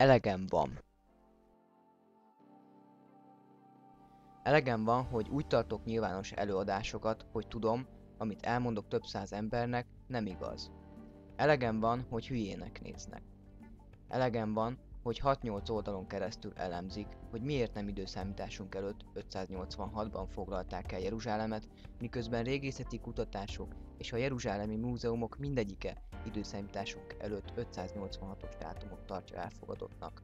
Elegem van. Elegem van, hogy úgy tartok nyilvános előadásokat, hogy tudom, amit elmondok több száz embernek, nem igaz. Elegem van, hogy hülyének néznek. Elegem van, hogy 6-8 oldalon keresztül elemzik, hogy miért nem időszámításunk előtt 586-ban foglalták el Jeruzsálemet, miközben régészeti kutatások és a jeruzsálemi múzeumok mindegyike időszámításunk előtt 586-os dátumot tartja elfogadottnak.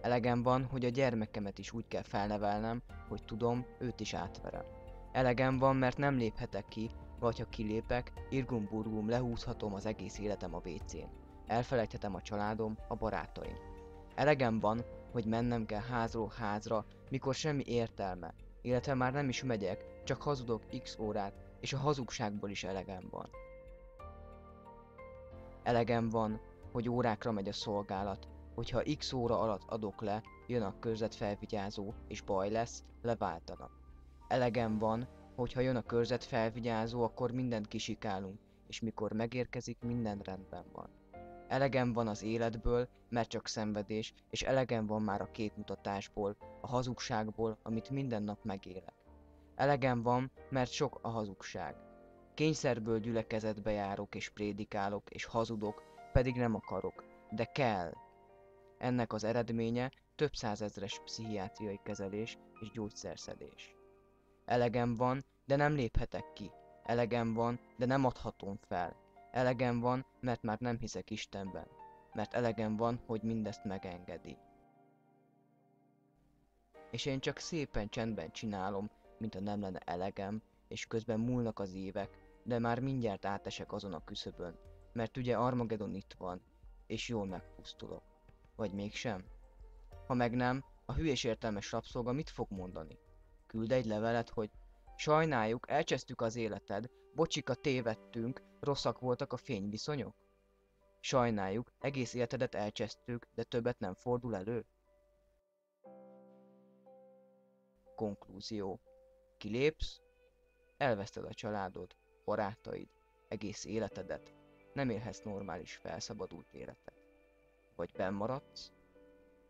Elegem van, hogy a gyermekemet is úgy kell felnevelnem, hogy tudom, őt is átverem. Elegem van, mert nem léphetek ki, vagy ha kilépek, irgum-burgum lehúzhatom az egész életem a WC-n. Elfelejthetem a családom, a barátaim. Elegem van, hogy mennem kell házról házra, mikor semmi értelme, illetve már nem is megyek, csak hazudok x órát, és a hazugságból is elegem van. Elegem van, hogy órákra megy a szolgálat, hogyha x óra alatt adok le, jön a körzetfelvigyázó, és baj lesz, leváltanak. Elegem van, hogyha jön a körzetfelvigyázó, akkor mindent kisikálunk, és mikor megérkezik, minden rendben van. Elegem van az életből, mert csak szenvedés, és elegem van már a képmutatásból, a hazugságból, amit minden nap megélek. Elegem van, mert sok a hazugság. Kényszerből gyülekezetbe járok és prédikálok és hazudok, pedig nem akarok, de kell. Ennek az eredménye több százezres pszichiátriai kezelés és gyógyszerszedés. Elegem van, de nem léphetek ki. Elegem van, de nem adhatom fel. Elegem van, mert már nem hiszek Istenben. Mert elegem van, hogy mindezt megengedi. És én csak szépen csendben csinálom, mintha nem lenne elegem, és közben múlnak az évek, de már mindjárt átesek azon a küszöbön, mert ugye Armageddon itt van, és jól megpusztulok. Vagy mégsem? Ha meg nem, a hülyés értelmes rabszolga mit fog mondani? Küld egy levelet, hogy sajnáljuk, elcsesztük az életed, bocsika, tévedtünk, rosszak voltak a fényviszonyok? Sajnáljuk, egész életedet elcsesztük, de többet nem fordul elő? Konklúzió. Kilépsz, elveszted a családod, barátaid, egész életedet, nem élhetsz normális, felszabadult életet. Vagy bennmaradsz,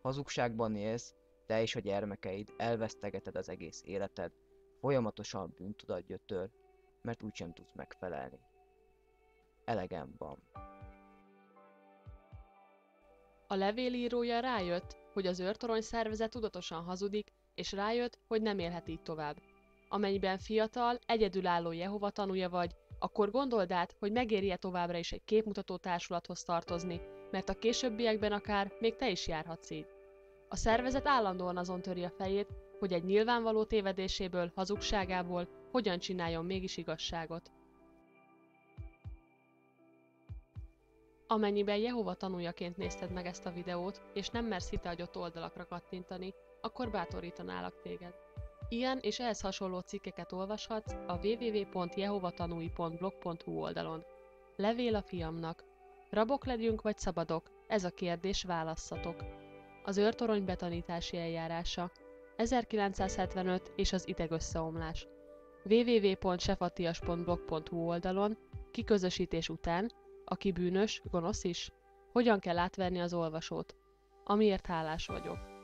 hazugságban élsz, te és a gyermekeid, elvesztegeted az egész életed, folyamatosan bűntudat gyötör, mert úgysem tudsz megfelelni. Elegem van. A levélírója rájött, hogy az őrtorony szervezet tudatosan hazudik, és rájött, hogy nem élhet így tovább. Amennyiben fiatal, egyedülálló Jehova tanúja vagy, akkor gondold át, hogy megéri-e továbbra is egy képmutató társulathoz tartozni, mert a későbbiekben akár még te is járhatsz így. A szervezet állandóan azon töri a fejét, hogy egy nyilvánvaló tévedéséből, hazugságából hogyan csináljon mégis igazságot. Amennyiben Jehova tanújaként nézted meg ezt a videót, és nem mersz hiteagyott oldalakra kattintani, akkor bátorítanálak téged. Ilyen és ehhez hasonló cikkeket olvashatsz a www.jehovatanui.blog.hu oldalon. Levél a fiamnak. Rabok legyünk vagy szabadok? Ez a kérdés, válasszatok. Az őrtorony betanítási eljárása. 1975 és az idegösszeomlás. www.sefatias.blog.hu oldalon. Kiközösítés után, aki bűnös, gonosz is? Hogyan kell átverni az olvasót? Amiért hálás vagyok.